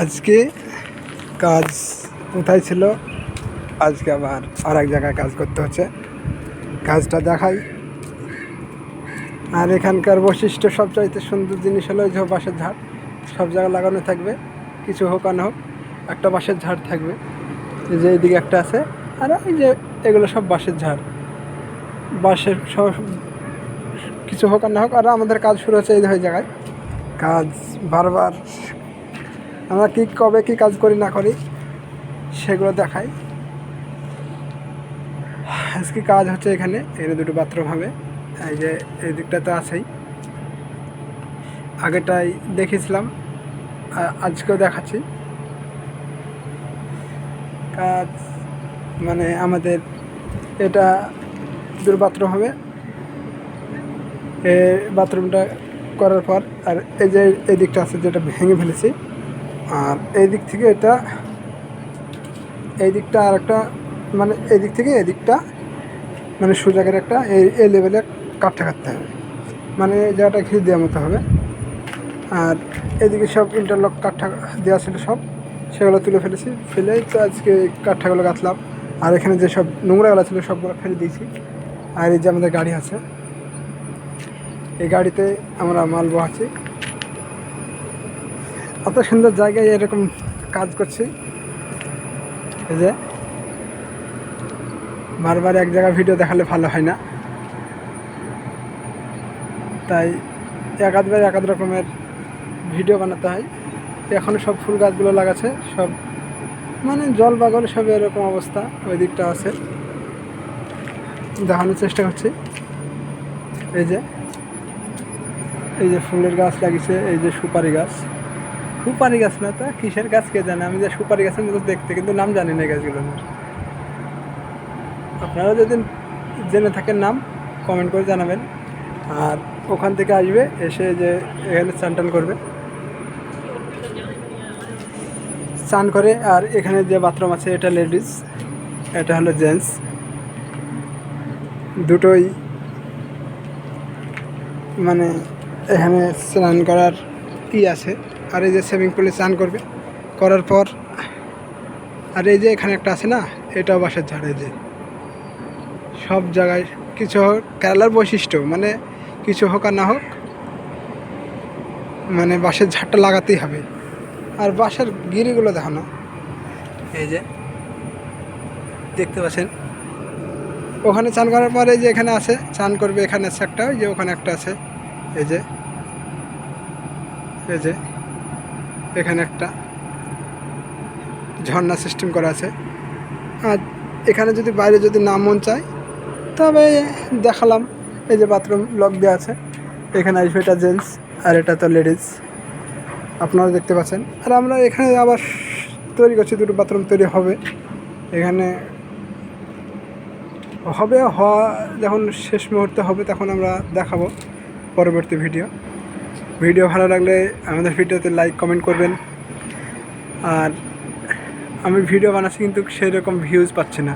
আজকে কাজ কোথায় ছিল, আজকে আবার আর এক জায়গায় কাজ করতে হচ্ছে। কাজটা দেখাই। আর এখানকার বৈশিষ্ট্য সবচাইতে সুন্দর জিনিস হলো যে বাঁশের ঝাড় সব জায়গায় লাগানো থাকবে। কিছু হোক আর না হোক একটা বাঁশের ঝাড় থাকবে। এই যে এইদিকে একটা আছে, আর এই যে এগুলো সব বাঁশের ঝাড়। বাঁশের সব কিছু হোক আর না হোক। আর আমাদের কাজ শুরু হচ্ছে এই জায়গায়। কাজ বারবার আমরা কবে কি কাজ করি না করি সেগুলো দেখাই। আজকে কাজ হচ্ছে এখানে দুটো বাথরুম হবে। এই যে এই দিকটা তো আছেই, আগেটাই দেখেছিলাম, আজকেও দেখাচ্ছি। কাজ মানে আমাদের এটা দুটো বাথরুম হবে। এই বাথরুমটা করার পর আর এই যে এই দিকটা আছে যেটা ভেঙে ফেলেছি, আর এই দিক থেকে এই দিকটা আর একটা মানে এই দিক থেকে এই দিকটা মানে সুজাগের একটা এই লেভেলে কাটতে হবে, মানে জায়গাটা ঘিরে দেওয়ার মতো হবে। আর এদিকে সব ইন্টারলক কাঠা দেওয়া ছিল, সব সেগুলো তুলে ফেলে তো আজকে কাঠাগুলো গাঁথলাম। আর এখানে যে সব নোংরাগুলো ছিল সবগুলো ফেলে দিয়েছি। আর এই যে আমাদের গাড়ি আছে, এই গাড়িতে আমরা মাল বহাচ্ছি। এত সুন্দর জায়গায় এরকম কাজ করছি। এই যে বারবার এক জায়গায় ভিডিও দেখালে ভালো হয় না, তাই এক রকমের ভিডিও বানাতে হয়। এখনও সব ফুল গাছগুলো লাগাচ্ছে, সব মানে জল বাগল সব এরকম অবস্থা। ওই দিকটা আছে, দেখানোর চেষ্টা করছি। এই যে ফুলের গাছ লাগিয়েছে, এই যে সুপারি গাছ না তো কিসের গাছ কে জানে, আমি যে সুপারি গাছের মতো দেখতে, কিন্তু নাম জানি না গাছগুলোর। আপনারা যদি জেনে থাকেন নাম কমেন্ট করে জানাবেন। আর ওখান থেকে আসবে, এসে যে এখানে চান করবে, চান করে। আর এখানে যে বাথরুম আছে এটা লেডিস, এটা হলো জেন্টস, দুটোই। মানে এখানে স্নান করার আছে। আর এই যে সুইমিং পুলে স্নান করবে, করার পর আর এই যে এখানে একটা আছে না, এটাও বাঁশের ঝাড়। এই যে সব জায়গায় কিছু হোক, কেরালার বৈশিষ্ট্য মানে কিছু হোক আর না হোক মানে বাঁশের ঝাড়টা লাগাতেই হবে। আর বাঁশের গিরিগুলো দেখো না, এই যে দেখতে পাচ্ছেন। ওখানে চান করার পরে যে এখানে আছে চান করবে, এখানে আছে একটা, ওই যে ওখানে একটা আছে। এই যে এখানে একটা ঝর্ণা সিস্টেম করা আছে। আর এখানে যদি বাইরে যদি না মন চায় তবে দেখালাম। এই যে বাথরুম লক দেওয়া আছে, এখানে আসবে, এটা জেন্টস আর এটা তো লেডিস, আপনারা দেখতে পাচ্ছেন। আর আমরা এখানে আবার তৈরি করছি, দুটো বাথরুম তৈরি হবে এখানে। যখন শেষ মুহূর্তে হবে তখন আমরা দেখাবো পরবর্তী ভিডিও ভালো লাগলে আমাদের ভিডিওতে লাইক কমেন্ট করবেন। আর আমি ভিডিও বানাচ্ছি কিন্তু সেই রকম ভিউজ পাচ্ছি না।